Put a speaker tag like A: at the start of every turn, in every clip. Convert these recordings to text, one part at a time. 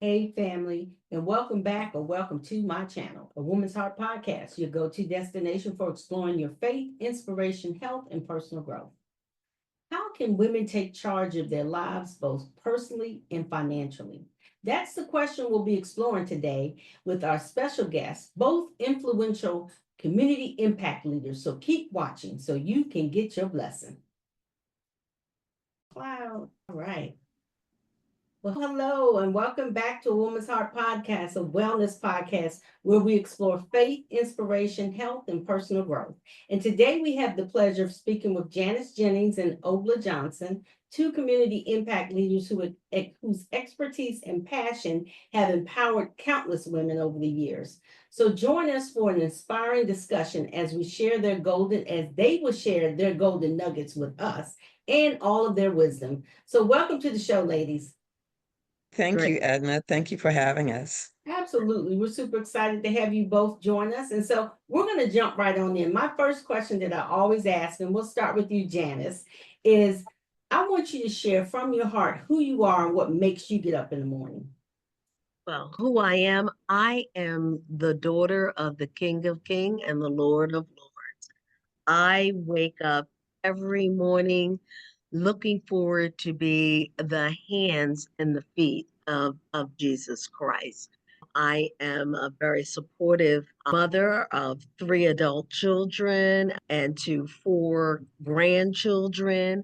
A: Hey, family, and welcome back or welcome to my channel, A Woman's Heart Podcast, your go to destination for exploring your faith, inspiration, health, and personal growth. How can women take charge of their lives, both personally and financially? That's the question we'll be exploring today with our special guests, both influential community impact leaders. So keep watching so you can get your blessing. Wow. All right. Well, hello, and welcome back to a Woman's Heart Podcast, a wellness podcast where we explore faith, inspiration, health, and personal growth. And today we have the pleasure of speaking with Janice Jennings and Olga Johnson, two community impact leaders whose expertise and passion have empowered countless women over the years. So join us for an inspiring discussion as they will share their golden nuggets with us and all of their wisdom. So welcome to the show, ladies.
B: Thank
C: Great.
B: you, Edna. Thank you for having us.
A: Absolutely. We're super excited to have you both join us. And so we're going to jump right on in. My first question that I always ask, and we'll start with you, Janice, is I want you to share from your heart who you are and what makes you get up in the morning.
C: Well, who I am the daughter of the King of Kings and the Lord of Lords. I wake up every morning looking forward to be the hands and the feet of Jesus Christ. I am a very supportive mother of three adult children and to four grandchildren.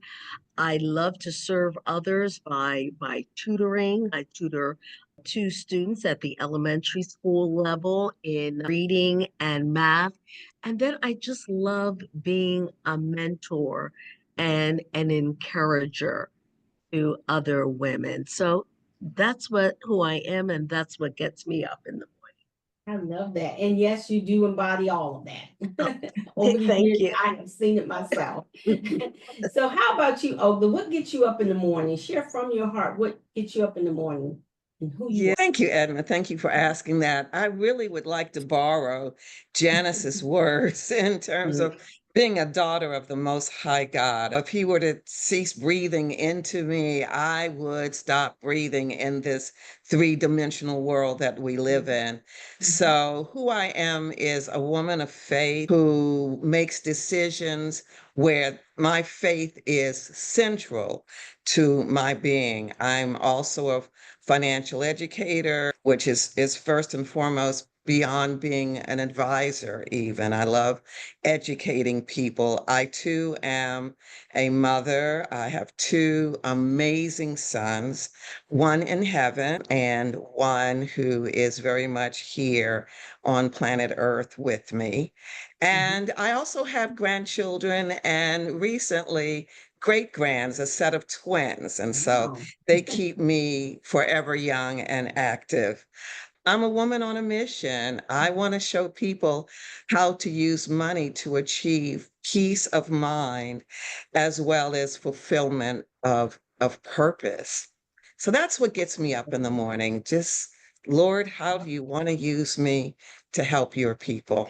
C: I love to serve others by tutoring. I tutor two students at the elementary school level in reading and math. And then I just love being a mentor and an encourager to other women. So that's what who I am, and that's what gets me up in the
A: I love that. And yes, you do embody all of that. Over
C: morning.
A: the
C: Thank
A: years,
C: you.
A: I have seen it myself. So, how about you, Olga? What gets you up in the morning? Share from your heart what gets you up in the morning and who you
B: Yeah,
A: are.
B: thank you, Edna. Thank you for asking that. I really would like to borrow Janice's words in terms of being a daughter of the Most High God. If he were to cease breathing into me, I would stop breathing in this three-dimensional world that we live in. So, who I am is a woman of faith who makes decisions where my faith is central to my being. I'm also a financial educator, which is first and foremost beyond being an advisor even. I love educating people. I too am a mother. I have two amazing sons, one in heaven and one who is very much here on planet Earth with me.
A: Mhm.
B: And I also have grandchildren and recently great grands, a set of twins. And so
A: Wow.
B: they keep me forever young and active. I'm a woman on a mission. I want to show people how to use money to achieve peace of mind as well as fulfillment of purpose. So that's what gets me up in the morning. Just, Lord, how do you want to use me to help your people?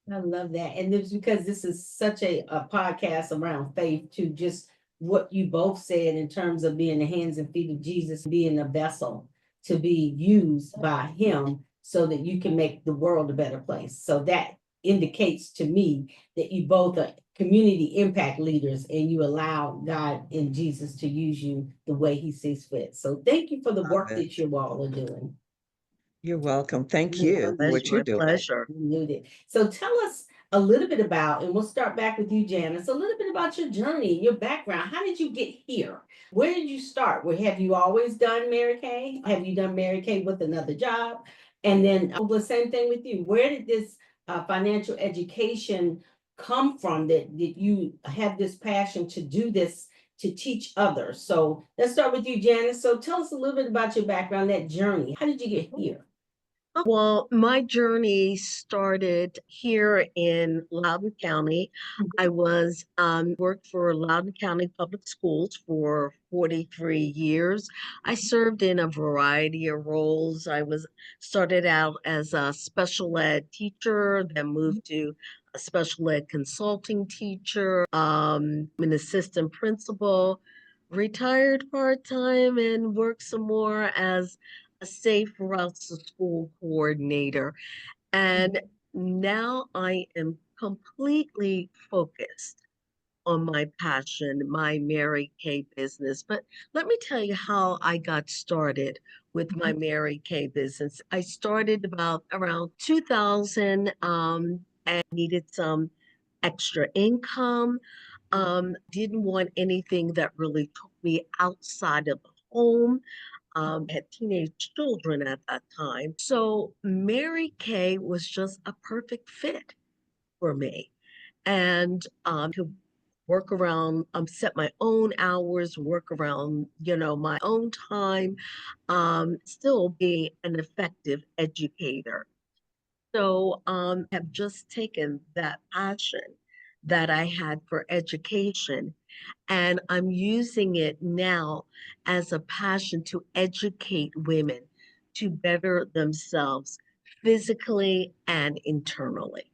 A: I love that. And it's because this is such a podcast around faith to just what you both said in terms of being the hands and feet of Jesus, being a vessel to be used by him so that you can make the world a better place. So that indicates to me that you both are community impact leaders and you allow God and Jesus to use you the way he sees fit. So thank you for the
B: Love
A: work that
B: it.
A: you all are doing.
B: You're welcome. Thank
A: My
B: you for
A: pleasure.
B: what you're
C: My
B: doing.
C: pleasure.
A: Muted. So tell us a little bit about, and we'll start back with you, Janice, a little bit about your journey, your background. How did you get here? Where did you start? Where have you always done Mary Kay? Have you done Mary Kay with another job? And then the same thing with you. Where did this financial education come from that you have this passion to do this to teach others? So let's start with you, Janice. So tell us a little bit about your background, that journey. How did you get here?
C: Well, my journey started here in Loudoun County. I was worked for Loudoun County Public Schools for 43 years. I served in a variety of roles. I was started out as a special ed teacher, then moved to a special ed consulting teacher, an assistant principal, retired part-time and worked some more as a Safe Routes to School coordinator. And now I am completely focused on my passion, my Mary Kay business. But let me tell you how I got started with my Mary Kay business. I started about around 2000 and needed some extra income. Didn't want anything that really took me outside of the home. Had teenage children at that time. So Mary Kay was just a perfect fit for me. And could work around, set my own hours, work around, my own time, still be an effective educator. So have just taken that passion that I had for education, and I'm using it now as a passion to educate women to better themselves physically and internally.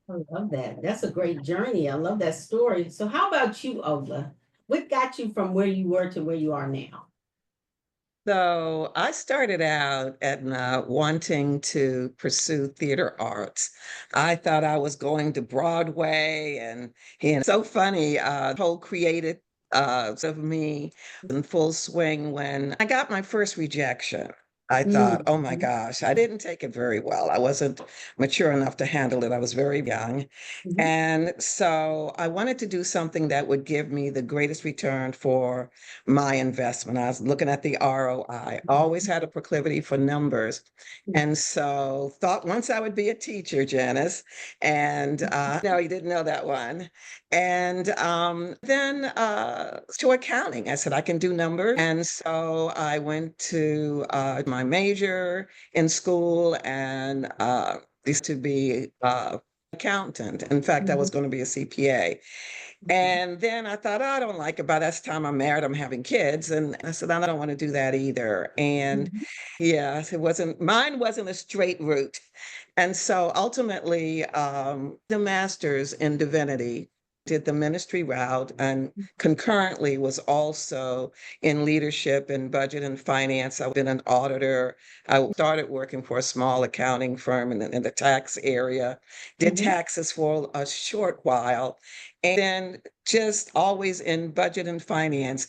A: I love that. That's a great journey. I love that story. So how about you, Olga? What got you from where you were to where you are now?
B: So I started out at wanting to pursue theater arts. I thought I was going to Broadway, and so funny. Whole creative of me in full swing when I got my first rejection. I thought, oh my
A: Mhm,
B: gosh, I didn't take it very well. I wasn't mature enough to handle it. I was very young.
A: mhm,
B: And so I wanted to do something that would give me the greatest return for my investment. I was looking at the ROI, always had a proclivity for numbers. And so thought once I would be a teacher, Janice. And no, you didn't know that one. And then to accounting, I said, I can do numbers. And so I went to my major in school and used to be accountant. In fact, I was
A: mhm,
B: going to be a CPA. And then I thought, oh, I don't like it. By that time I'm married, I'm having kids. And I said, I don't want to do that either. And
A: mhm,
B: yeah, mine wasn't a straight route. And so ultimately, the master's in divinity did the ministry route and concurrently was also in leadership and budget and finance. I've been an auditor. I started working for a small accounting firm in the tax area, did
A: mhm.
B: taxes for a short while, and then just always in budget and finance,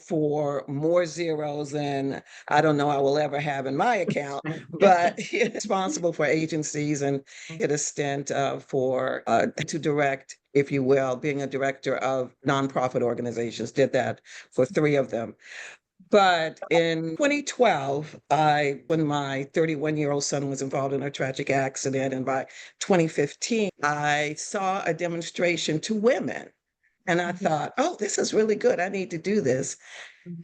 B: for more zeros than I don't know I will ever have in my account, but responsible for agencies and did a stint for to direct, if you will, being a director of nonprofit organizations, did that for three of them. But in 2012, when my 31-year-old son was involved in a tragic accident, and by 2015, I saw a demonstration to women. And I thought, oh, this is really good. I need to do this,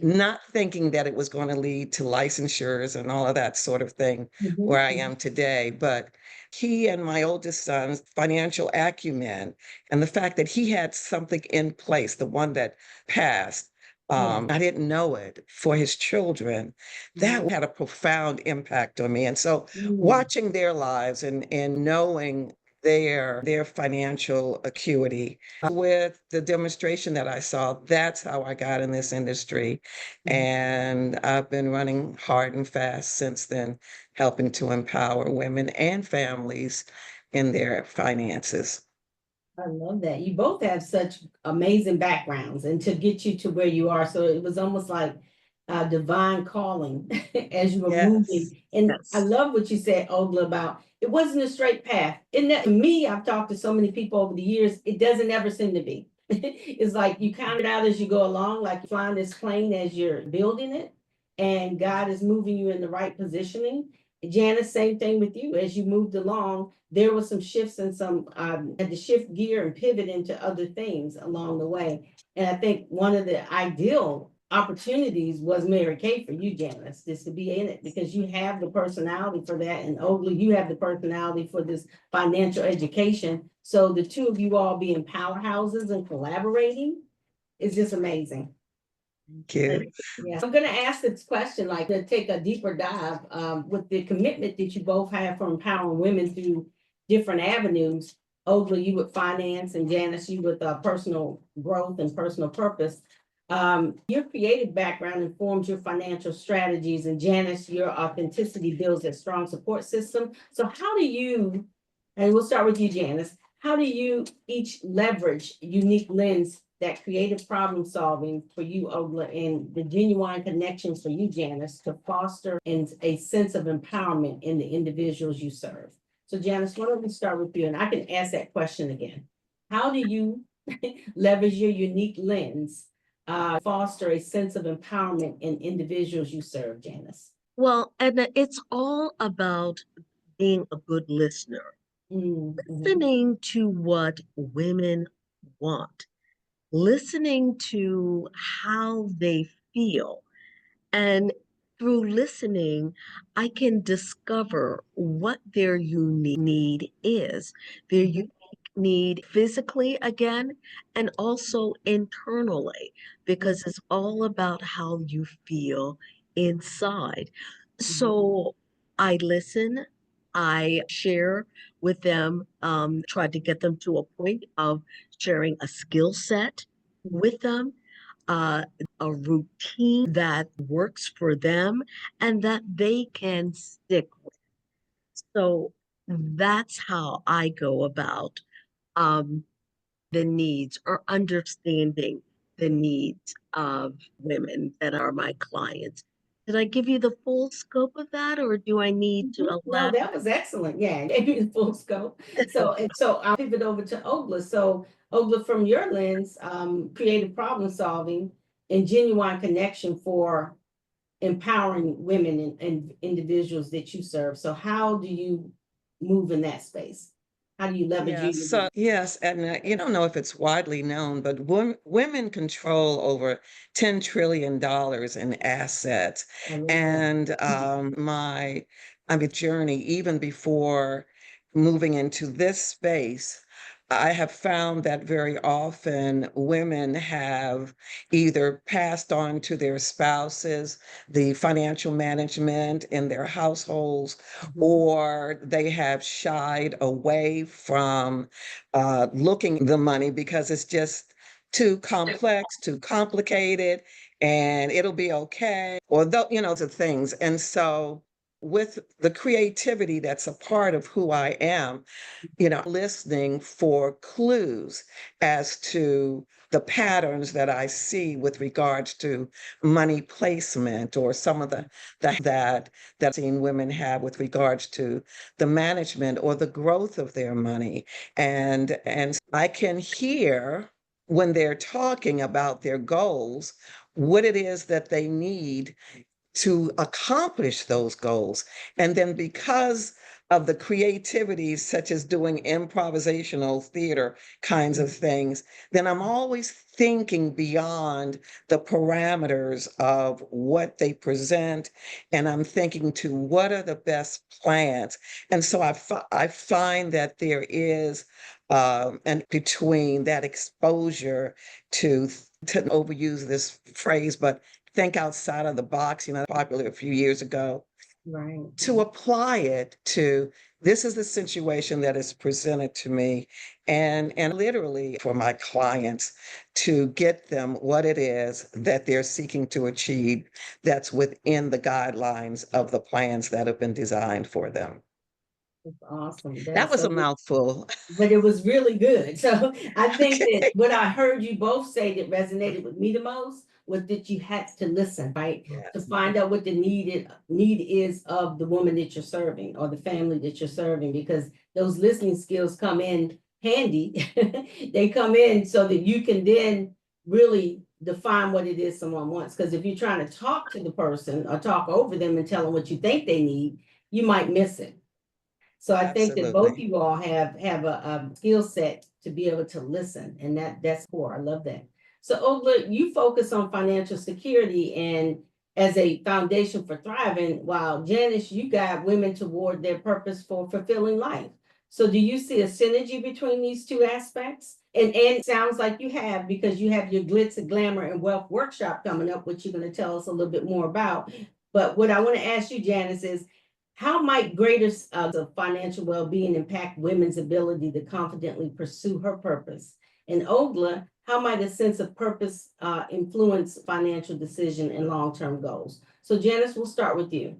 B: not thinking that it was going to lead to licensures and all of that sort of thing
A: Mhm,
B: where I
A: mhm,
B: am today. But he and my oldest son's financial acumen and the fact that he had something in place, the one that passed,
A: yeah.
B: I didn't know it for his children, that had a profound impact on me. And so
A: Mm,
B: watching their lives and knowing their financial acuity with the demonstration that I saw, that's how I got in this industry.
A: mhm.
B: And I've been running hard and fast since then, helping to empower women and families in their finances.
A: I love that. You both have such amazing backgrounds and to get you to where you are. So it was almost like a divine calling as you were
B: Yes.
A: moving. And I
C: Yes.
A: love what you said, Ogla, about it wasn't a straight path. And that, to me, I've talked to so many people over the years, it doesn't ever seem to be. It's like you count it out as you go along, like flying this plane as you're building it, and God is moving you in the right positioning. Janice, same thing with you. As you moved along, there was some shifts and some had to shift gear and pivot into other things along the way. And I think one of the ideal opportunities was Mary Kay for you, Janice, just to be in it because you have the personality for that. And Oakley, you have the personality for this financial education. So the two of you all being powerhouses and collaborating is just amazing.
B: Thank you.
A: Yeah, I'm gonna ask this question, like to take a deeper dive, with the commitment that you both have for empowering women through different avenues. Ogla, you with finance, and Janice, you with personal growth and personal purpose. Your creative background informs your financial strategies, and Janice, your authenticity builds a strong support system. So, how do you, and we'll start with you, Janice, how do you each leverage unique lens, that creative problem solving for you, Ogla, and the genuine connections for you, Janice, to foster a sense of empowerment in the individuals you serve? So, Janice, why don't we start with you? And I can ask that question again. How do you leverage your unique lens foster a sense of empowerment in individuals you serve, Janice?
C: Well, and it's all about being a good listener,
A: Mhm.
C: listening to what women want, listening to how they feel. And through listening, I can discover what their unique need is, their
A: Mhm.
C: unique need physically again, and also internally, because it's all about how you feel inside.
A: Mhm.
C: So I listen, I share with them, try to get them to a point of sharing a skill set with them, a routine that works for them and that they can stick with. So that's how I go about um, the needs or understanding the needs of women that are my clients. Did I give you the full scope of that, or do I need to
A: No,
C: elaborate?
A: that was excellent. Yeah, and gave me the full scope. So I'll pivot over to Ogla. So Ogla, from your lens, creative problem solving and genuine connection for empowering women and individuals that you serve. So how do you move in that space? How do you leverage
B: Yeah,
A: your
B: so
A: unique?
B: yes, and you don't know if it's widely known, but women control over $10 trillion in assets.
A: I love that.
B: And I mean, journey, even before moving into this space, I have found that very often women have either passed on to their spouses the financial management in their households,
A: Mhm.
B: or they have shied away from looking the money because it's just too complex, too complicated, and it'll be okay, or the things. And so, with the creativity that's a part of who I am, listening for clues as to the patterns that I see with regards to money placement, or some of that I've seen women have with regards to the management or the growth of their money. And I can hear when they're talking about their goals, what it is that they need to accomplish those goals. And then, because of the creativity, such as doing improvisational theater kinds of things, then I'm always thinking beyond the parameters of what they present. And I'm thinking to what are the best plans. And so I find that there is and between that exposure to overuse this phrase, but think outside of the box, popular a few years ago,
A: Right.
B: to apply it to this is the situation that is presented to me, and literally for my clients, to get them what it is that they're seeking to achieve that's within the guidelines of the plans that have been designed for them.
A: That's awesome.
B: That
A: That's
B: was a
A: so,
B: mouthful.
A: but it was really good. So I think that
B: Okay.
A: what I heard you both say that resonated with me the most was that you had to listen, right? To
B: Yes,
A: find out what the need is of the woman that you're serving or the family that you're serving, because those listening skills come in handy. They come in so that you can then really define what it is someone wants. Because if you're trying to talk to the person or talk over them and tell them what you think they need, you might miss it. So I think that both
B: absolutely.
A: you all have a skill set to be able to listen, and that's core. I love that. So Ogla, you focus on financial security and as a foundation for thriving, while Janice, you guide women toward their purpose for fulfilling life. So do you see a synergy between these two aspects? And it sounds like you have, because you have your glitz and glamour and wealth workshop coming up, which you're going to tell us a little bit more about. But what I want to ask you, Janice, is how might greater of financial well-being impact women's ability to confidently pursue her purpose? And Ogla, how might a sense of purpose influence financial decision and long-term goals? So Janice, we'll start with you.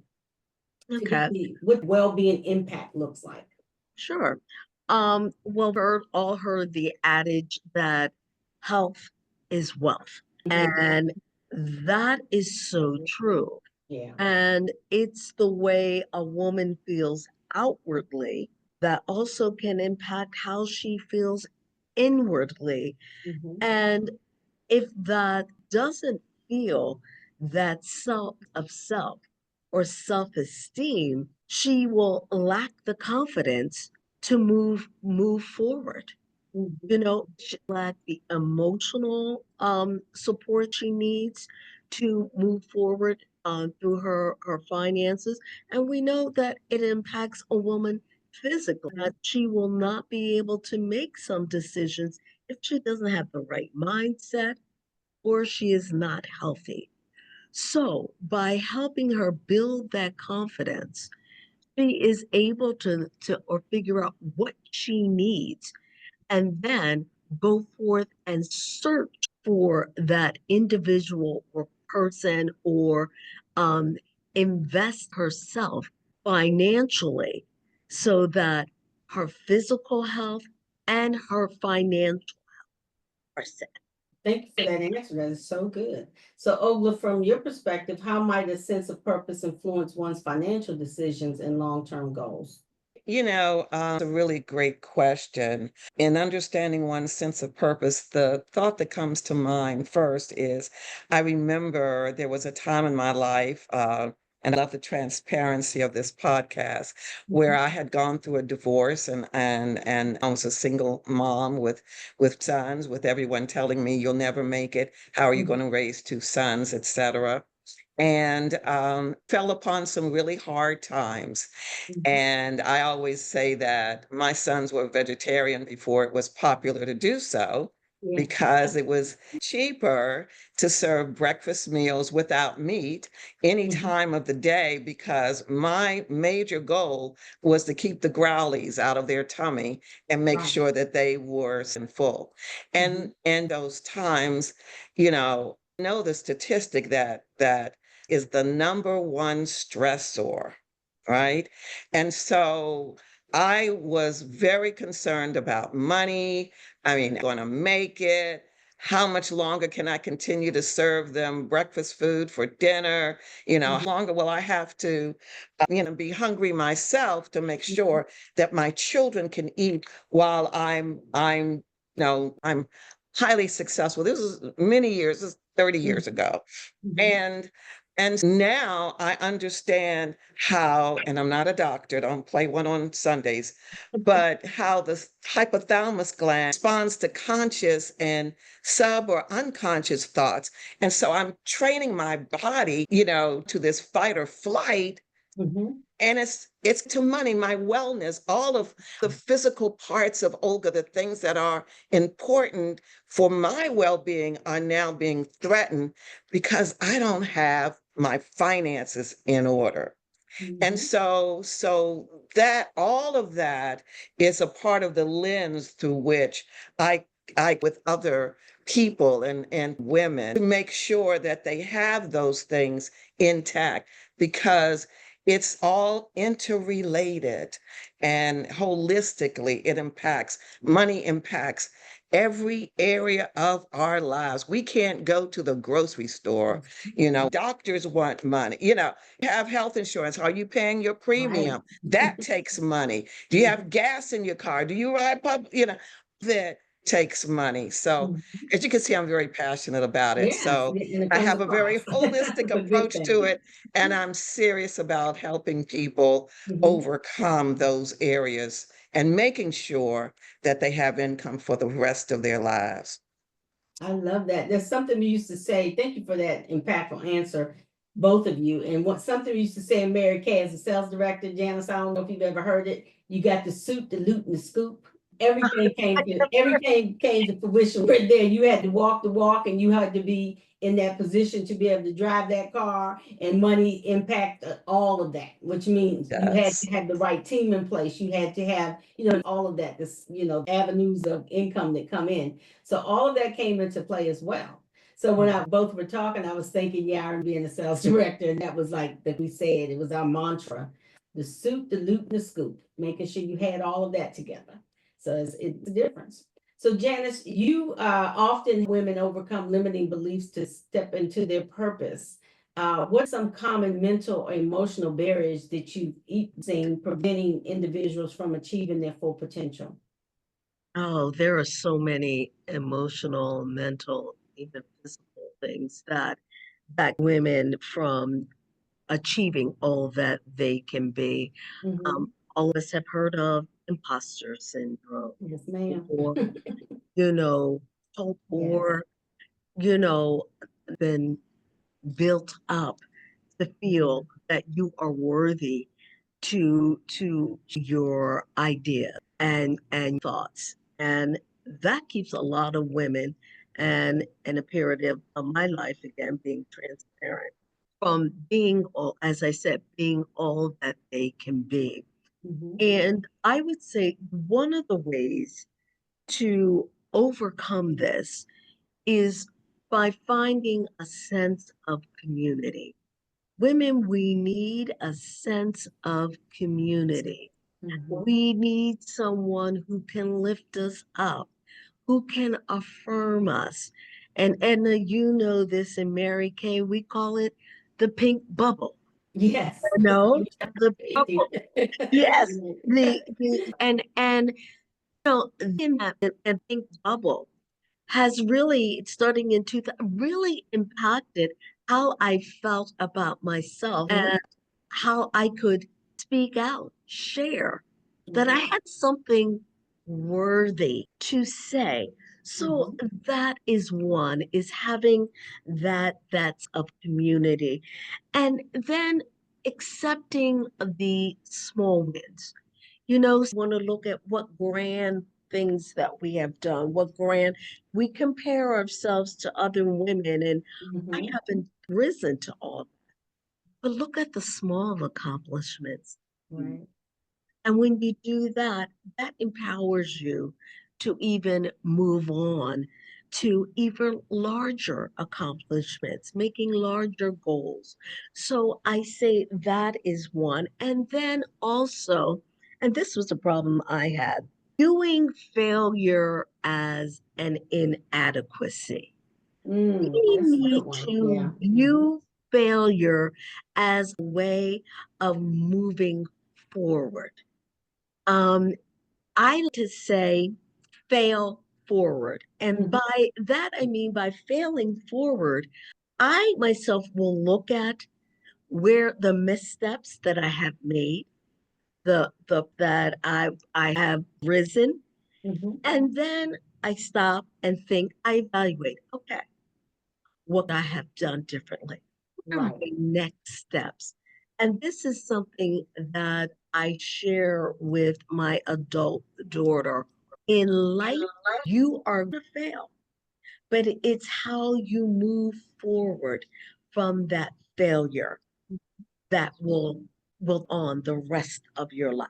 C: Okay,
A: What well-being impact looks like.
C: sure. Well, all heard the adage that health is wealth. And that is so true.
A: Yeah.
C: And it's the way a woman feels outwardly that also can impact how she feels inwardly.
A: Mhm.
C: And if that doesn't feel that self or self-esteem, she will lack the confidence to move forward.
A: Mhm.
C: You know, she lack the emotional support she needs to move forward through her finances. And we know that it impacts a woman physically, that she will not be able to make some decisions if she doesn't have the right mindset or she is not healthy. So, by helping her build that confidence, she is able to or figure out what she needs and then go forth and search for that individual or person or invest herself financially so that her physical health and her financial are set.
A: Thank you for that answer. That is so good. So, Olga, from your perspective, how might a sense of purpose influence one's financial decisions and long-term goals?
B: A really great question. In understanding one's sense of purpose, the thought that comes to mind first is I remember there was a time in my life, and I love the transparency of this podcast, where I had gone through a divorce and I was a single mom with sons, with everyone telling me you'll never make it. How are you going to raise two sons, etc. And fell upon some really hard times. And I always say that my sons were vegetarian before it was popular to do so
A: Yeah.
B: because it was cheaper to serve breakfast meals without meat any time of the day because my major goal was to keep the growlies out of their tummy and make
A: Right.
B: sure that they were full. And those times, know the statistic that is the number one stressor, right? And so I was very concerned about money. I mean, going to make it. How much longer can I continue to serve them breakfast food for dinner? How longer will I have to, be hungry myself to make sure that my children can eat while I'm highly successful. This was many years, this is 30 years ago. And and now I understand how, and I'm not a doctor, don't play one on Sundays, but how the hypothalamus gland responds to conscious and sub or unconscious thoughts. And so I'm training my body, to this fight or flight. And it's to money, my wellness, all of the physical parts of Olga, the things that are important for my well-being are now being threatened because I don't have my finances in order. And so that all of that is a part of the lens through which I with other people and women to make sure that they have those things intact because it's all interrelated and holistically it impacts money impacts every area of our lives. We can't go to the grocery store, doctors want money, you have health insurance. Are you paying your premium? That takes money. Do you have gas in your car? Do you ride public? That takes money. So as you can see, I'm very passionate about it.
A: Yes,
B: So
A: and it
B: I
A: comes
B: have a very
A: across.
B: holistic
A: It's a good
B: approach to
A: thing.
B: it. And I'm serious about helping people overcome those areas and making sure that they have income for the rest of their lives.
A: I love that. There's something we used to say. Thank you for that impactful answer, both of you. And what something we used to say in Mary Kay as a sales director, Janice, I don't know if you've ever heard it. You got the suit, the loot, and the scoop. everything came to fruition right there. You had to walk the walk and you had to be in that position to be able to drive that car, and money impact all of that, which means you had
B: Yes.
A: to have the right team in place. You had to have, all of that, this, avenues of income that come in. So all of that came into play as well. So when I both were talking, I was thinking, yeah, I'm being a sales director, and that was like that we said, it was our mantra: the suit, the loot, and the scoop, making sure you had all of that together. So it's a difference. So Janice, you often women overcome limiting beliefs to step into their purpose. What are some common mental or emotional barriers that you've seen preventing individuals from achieving their full potential?
C: Oh, there are so many emotional, mental, even physical things that women from achieving all that they can be.
A: Mhm.
C: All of us have heard of imposter syndrome,
A: Yes, ma'am.
C: or you know,
A: Yes.
C: or you know, been built up to feel that you are worthy to your idea and thoughts. And that keeps a lot of women, and an imperative of my life, again, being transparent, from being all, as I said, being all that they can be.
A: Mhm.
C: And I would say one of the ways to overcome this is by finding a sense of community. Women, we need a sense of community.
A: Mhm.
C: We need someone who can lift us up, who can affirm us. And Edna, you know this in Mary Kay, we call it the pink bubble.
A: Yes.
C: No, the
A: Yes.
C: bubble. Yes, the and in that and pink bubble has really, starting in 2000, really impacted how I felt about myself
A: Mhm.
C: and how I could speak out, share that I
A: Mhm.
C: had something worthy to say. So
A: Mhm.
C: that is one, is having that's of community. And then accepting the small wins. Want to look at what grand things that we have done, what grand, we compare ourselves to other women, and I
A: Mhm.
C: haven't risen to all, but look at the small accomplishments.
A: Right.
C: And when you do that, that empowers you to even move on to even larger accomplishments, making larger goals. So I say that is one. And then also, and this was a problem I had, viewing failure as an inadequacy. We
A: That's a good
C: need
A: one. Yeah.
C: to
A: Mhm.
C: view failure as a way of moving forward. Um, I like to say fail forward. And
A: Mhm.
C: by that, I mean by failing forward, I myself will look at where the missteps that I have made, the that I have risen,
A: Mhm.
C: and then I stop and think, I evaluate, okay, what I have done differently. What are
A: Right.
C: my next steps? And this is something that I share with my adult daughter. In life, you are going to fail, but it's how you move forward from that failure that will on the rest of your life.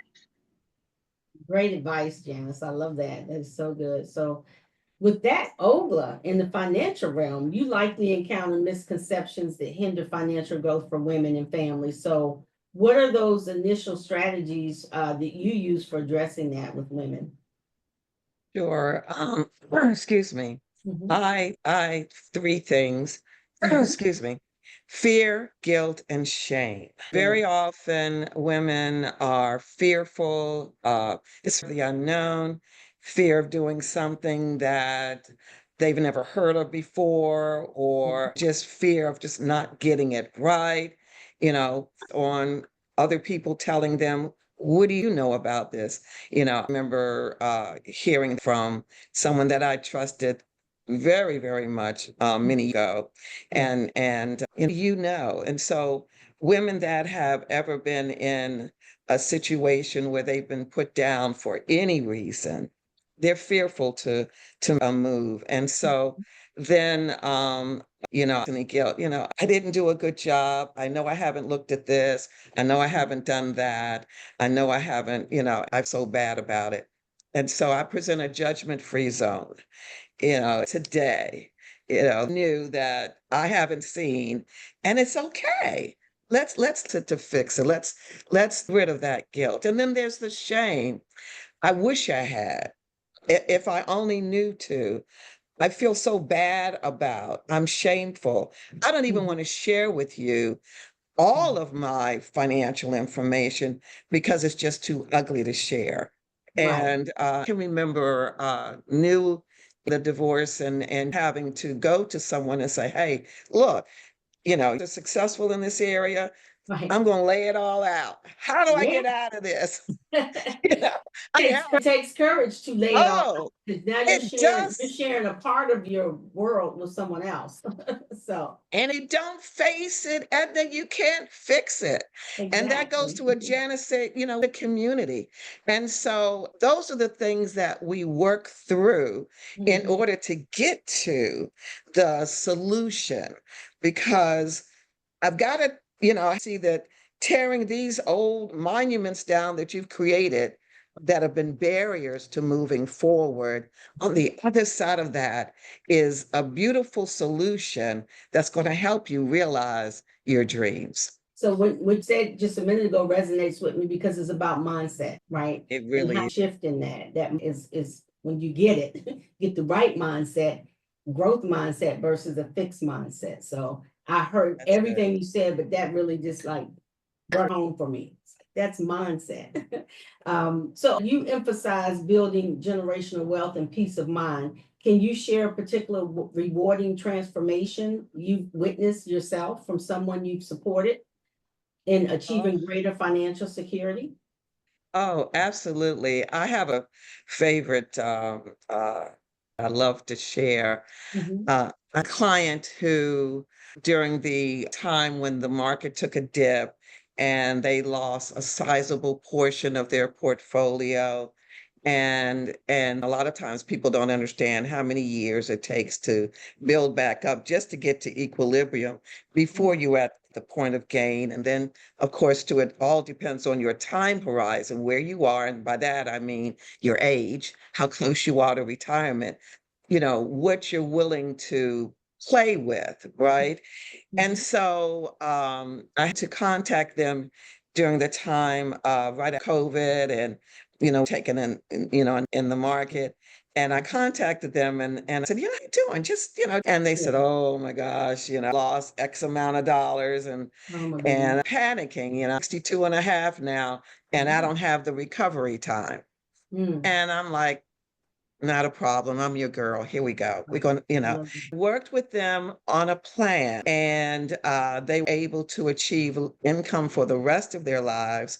A: Great advice, Janice. I love that. That's so good. So with that, Olga, in the financial realm, you likely encounter misconceptions that hinder financial growth for women and families. So, what are those initial strategies that you use for addressing that with women?
B: Sure. Excuse me.
A: Mhm.
B: I three things.
A: Mhm.
B: Excuse me. Fear, guilt, and shame.
A: Yeah.
B: Very often women are fearful, it's the unknown, fear of doing something that they've never heard of before, or just fear of just not getting it right, on other people telling them, what do you know about this? I remember hearing from someone that I trusted very, very much many ago, and so women that have ever been in a situation where they've been put down for any reason, they're fearful to move. And so then, any guilt, I didn't do a good job. I know I haven't looked at this. I know I haven't done that. I know I haven't, I'm so bad about it. And so I present a judgment-free zone, today, new that I haven't seen, and it's okay. Let's to fix it. Let's get rid of that guilt. And then there's the shame. I wish I had. If I only knew to. I feel so bad about. I'm shameful. I don't even
A: Mhm.
B: want to share with you all of my financial information because it's just too ugly to share.
A: Right.
B: And I can remember new the divorce and having to go to someone and say, hey, look, you're successful in this area.
A: Right.
B: I'm going to lay it all out. How do I
A: Yeah.
B: get out of this? You know, I
A: It
B: have,
A: takes courage to lay it all out,
B: oh,
A: because now
B: it
A: you're
B: does.
A: sharing a part of your world with someone else. So
B: And you don't face it, and then you can't fix it. And that goes
A: exactly.
B: to what Janice said, the community. And so those are the things that we work through in
A: Mhm.
B: order to get to the solution. Because I've got to, I see that tearing these old monuments down that you've created that have been barriers to moving forward. On the other side of that is a beautiful solution that's going to help you realize your dreams.
A: So what you said just a minute ago resonates with me, because it's about mindset, right?
B: It
A: And how
B: really is.
A: shifting that is when you get it, get the right mindset, growth mindset versus a fixed mindset. So I heard
B: That's good.
A: everything you said, but that really just like brought home for me. That's mindset. So you emphasize building generational wealth and peace of mind. Can you share a particular rewarding transformation you've witnessed yourself from someone you've supported in
B: Oh,
A: achieving greater financial security?
B: oh, absolutely. I have a favorite I love to share.
A: Mhm.
B: A client who, during the time when the market took a dip and they lost a sizable portion of their portfolio, and a lot of times people don't understand how many years it takes to build back up just to get to equilibrium before you're at the point of gain. And then, of course, to it all depends on your time horizon, where you are. And by that, I mean your age, how close you are to retirement, what you're willing to play with, right? And
A: Mhm.
B: so I had to contact them during the time right at COVID and, taken in the market. And I contacted them and I said, how you doing? Just, and they
A: Yeah.
B: said, oh my gosh, lost X amount of dollars
A: Oh my goodness.
B: and panicking, 62 and a half now, and I
A: Wow.
B: don't have the recovery time.
A: Mm.
B: And I'm like, not a problem. I'm your girl. Here we go. We're going to,
A: Love it.
B: worked with them on a plan, and they were able to achieve income for the rest of their lives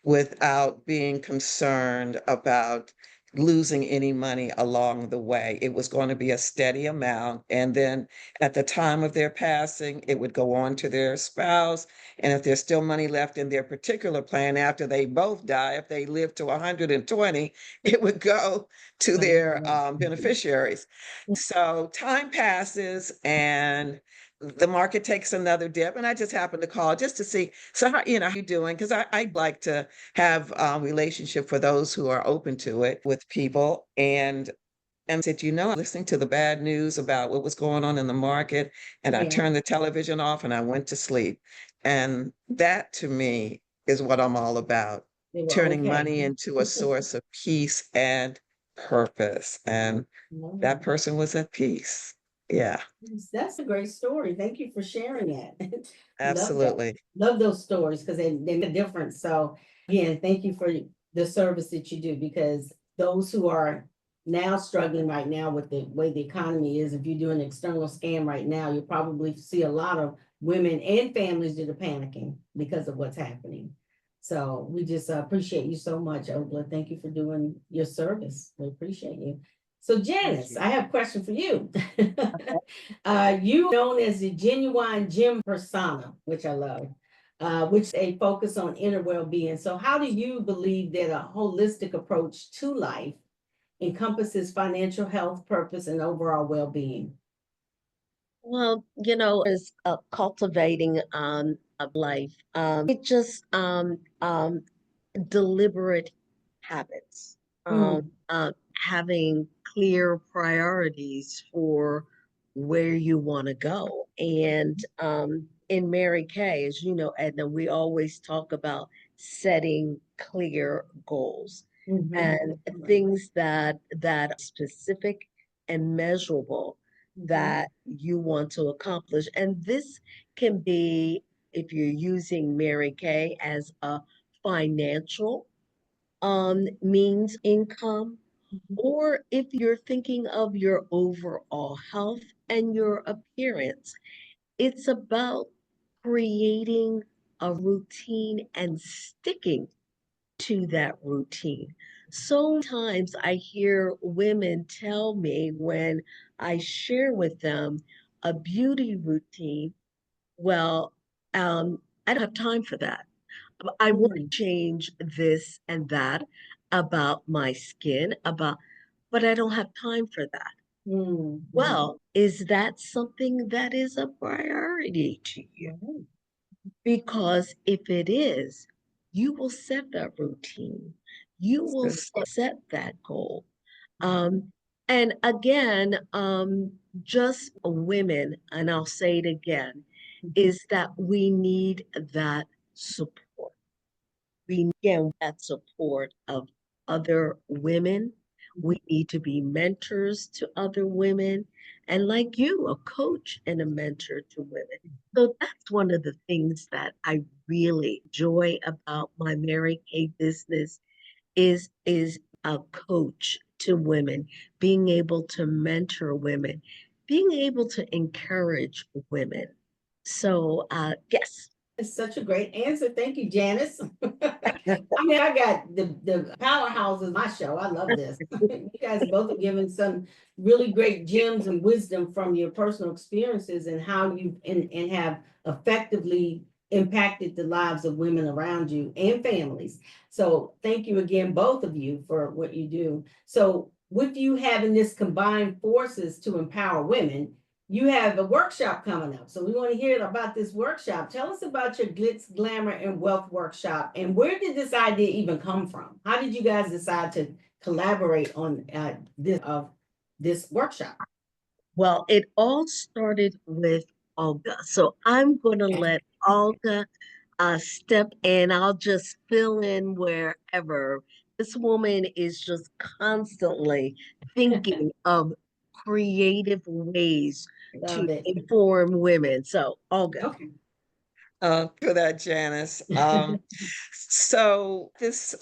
B: without being concerned about losing any money along the way. It was going to be a steady amount. And then at the time of their passing, it would go on to their spouse. And if there's still money left in their particular plan after they both die, if they live to 120, it would go to
A: Right.
B: their
A: Right.
B: beneficiaries. So time passes and the market takes another dip, and I just happened to call just to see, so how you doing? Because I'd like to have a relationship for those who are open to it with people. And said, listening to the bad news about what was going on in the market, and I
A: Yeah.
B: turned the television off and I went to sleep. And that to me is what I'm all about,
A: They were
B: turning
A: okay.
B: money into a source of peace and purpose. And
A: Love
B: that
A: that.
B: person was at peace. Yeah,
A: Yes, that's a great story. Thank you for sharing that. Love that.
B: absolutely.
A: Love those stories because they make a difference. So again, thank you for the service that you do, because those who are now struggling right now with the way the economy is, if you do an external scan right now, you'll probably see a lot of women and families that are panicking because of what's happening. So we just appreciate you so much, Olga. Thank you for doing your service. We appreciate you. So
B: Thank
A: Janice,
B: you.
A: I have a question for you. You are known as the genuine gym persona, which I love, which is a focus on inner well-being. So how do you believe that a holistic approach to life encompasses financial health, purpose, and overall well-being?
C: Well, is cultivating a life. It just deliberate habits,
A: Mm,
C: having clear priorities for where you want to go. And in Mary Kay, as you know, Edna, we always talk about setting clear goals
A: mhm,
C: and things that are specific and measurable
A: mhm,
C: that you want to accomplish. And this can be, if you're using Mary Kay as a financial means income,
A: mhm.
C: or if you're thinking of your overall health and your appearance, it's about creating a routine and sticking to that routine. So times I hear women tell me when I share with them a beauty routine, well, I don't have time for that. I want to
A: Mm,
C: change this and that about my skin, but I don't have time for that.
A: mm, mhm.
C: Well, is that something that is a priority to you?
A: Right.
C: Because if it is, you will set that routine. You will set that goal. Um, and again, just women, and I'll say it again,
A: Mhm,
C: is that we need that support. We need that support of other women.
A: mhm.
C: We need to be mentors to other women, and like you, a coach and a mentor to women. So that's one of the things that I really enjoy about my Mary Kay business is a coach to women, being able to mentor women, being able to encourage women. So yes.
A: It's such a great answer. Thank you, Janice. I mean, I got the powerhouse is my show. I love this. You guys both are giving some really great gems and wisdom from your personal experiences and how you and have effectively impacted the lives of women around you and families. So thank you again, both of you, for what you do. So with you having this combined forces to empower women, you have a workshop coming up. So we want to hear about this workshop. Tell us about your Glitz, Glamour, and Wealth workshop. And where did this idea even come from? How did you guys decide to collaborate on this workshop?
C: Well, it all started with Olga. So I'm going to let Olga step in. I'll just fill in wherever. This woman is just constantly thinking of creative ways to
A: Love it.
C: inform women. So, Olga.
A: Okay.
B: For that, Janice. So this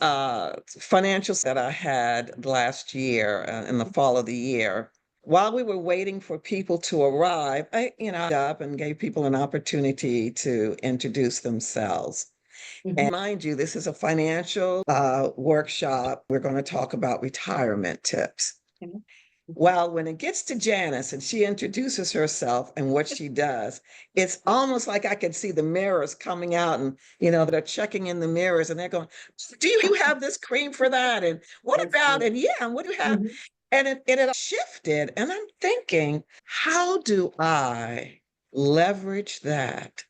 B: financial that I had last year in the fall of the year, while we were waiting for people to arrive, I up and gave people an opportunity to introduce themselves.
A: Mhm.
B: And mind you, this is a financial workshop. We're going to talk about retirement tips.
A: Okay.
B: Well, when it gets to Janice and she introduces herself and what she does, it's almost like I can see the mirrors coming out and, they're checking in the mirrors and they're going, do you have this cream for that? And what
A: That's
B: about,
A: good.
B: and yeah, and what do you have?
A: Mhm.
B: And it shifted. And I'm thinking, how do I leverage that?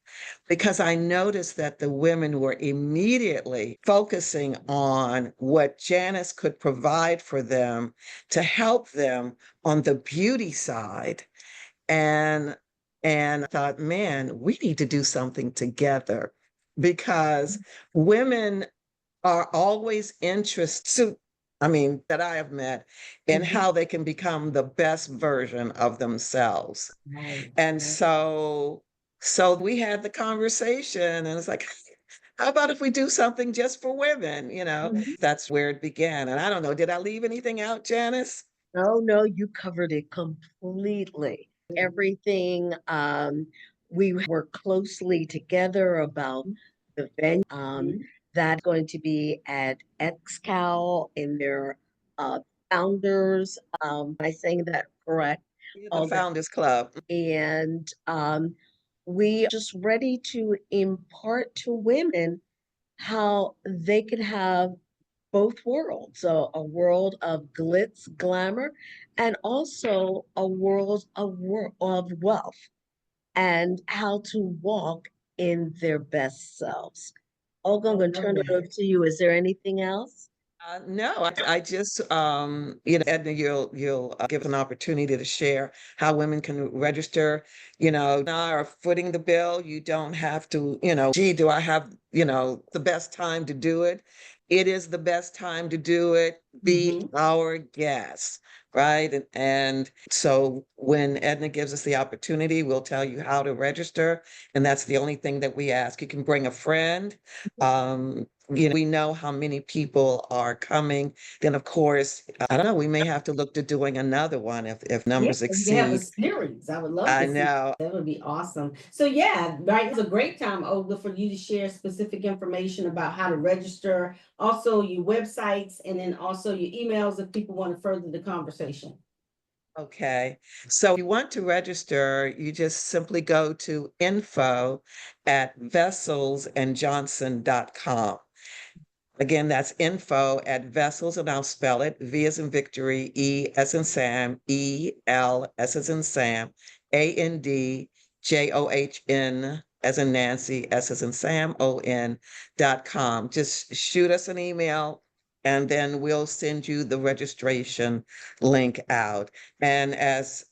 B: Because I noticed that the women were immediately focusing on what Janice could provide for them to help them on the beauty side. And I thought, man, we need to do something together because women are always interested, I mean, that I have met in
A: Mhm.
B: how they can become the best version of themselves.
A: Right.
B: And
A: Right.
B: so we had the conversation and it's like, how about if we do something just for women?
A: Mhm.
B: That's where it began. And I don't know, did I leave anything out, Janice?
C: No, no, you covered it completely. Everything. We work closely together about the venue.
A: Mhm.
C: That's going to be at XCal in their founders. Am I saying that correct?
B: Yeah, the
C: Olga.
B: Founders Club.
C: And we are just ready to impart to women how they can have both worlds, so a world of glitz, glamour, and also a world of wealth and how to walk in their best selves. Olga, I'm
A: I
C: going to
A: love
C: turn it
A: that.
C: over to you. Is there anything else?
B: No, I just, Edna, you'll give an opportunity to share how women can register. I are footing the bill. You don't have to, gee, do I have, the best time to do it? It is the best time to do it. Be
A: Mhm.
B: our guest, right? And so when Edna gives us the opportunity, we'll tell you how to register, and that's the only thing that we ask. You can bring a friend. We know how many people are coming. Then, of course, I don't know, we may have to look to doing another one if
A: Yeah,
B: numbers
A: we can have a
B: exceed.
A: series. I would love
B: I
A: to see.
B: know.
A: That would be awesome. So yeah, right. It's a great time, Olga, for you to share specific information about how to register, also your websites, and then also your emails if people want to further the conversation.
B: Okay. So if you want to register, you just simply go to info@vesselsandjohnson.com. Again, that's info@vessels, and I'll spell it V as in Victory, E as in Sam, EL as in Sam, ANDJOHN as in Nancy, S as in Sam, ON.com. Just shoot us an email and then we'll send you the registration link out. And as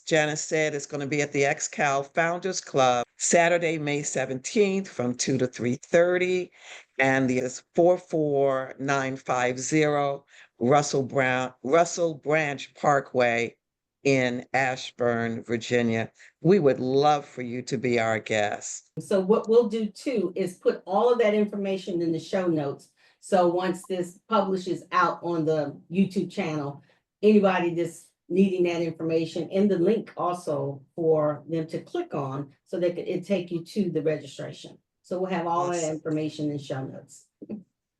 B: Janice said, it's going to be at the XCal Founders Club Saturday, May 17th from 2 to 3:30. And the is 44950 Russell Branch Parkway in Ashburn, Virginia. We would love for you to be our guest.
A: So what we'll do too is put all of that information in the show notes. So once this publishes out on the YouTube channel, anybody that's needing that information and the link also for them to click on so that it take you to the registration. So we'll have all that
B: Awesome.
A: information in show notes.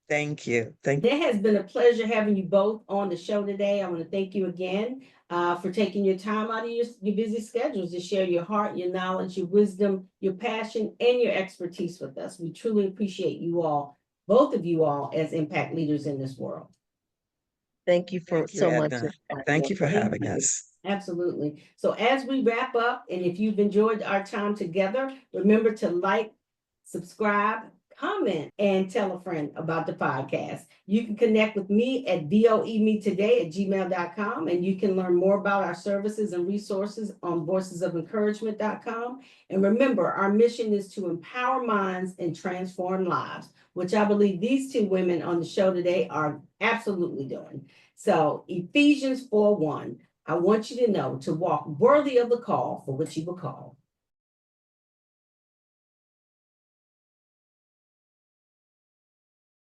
B: Thank you.
A: It has been a pleasure having you both on the show today. I want to thank you again for taking your time out of your busy schedules to share your heart, your knowledge, your wisdom, your passion, and your expertise with us. We truly appreciate you all, both of you all, as impact leaders in this world.
C: Thank you for
B: Thank you,
C: so much.
B: Edna. Thank you for
A: Thank
B: having
A: you.
B: us.
A: Absolutely. So as we wrap up, and if you've enjoyed our time together, remember to like, subscribe, comment, and tell a friend about the podcast. You can connect with me at voemetoday@gmail.com, and you can learn more about our services and resources on voicesofen.couragement.com. And remember, our mission is to empower minds and transform lives, which I believe these two women on the show today are absolutely doing. So Ephesians 4:1. I want you to know to walk worthy of the call for which you were called.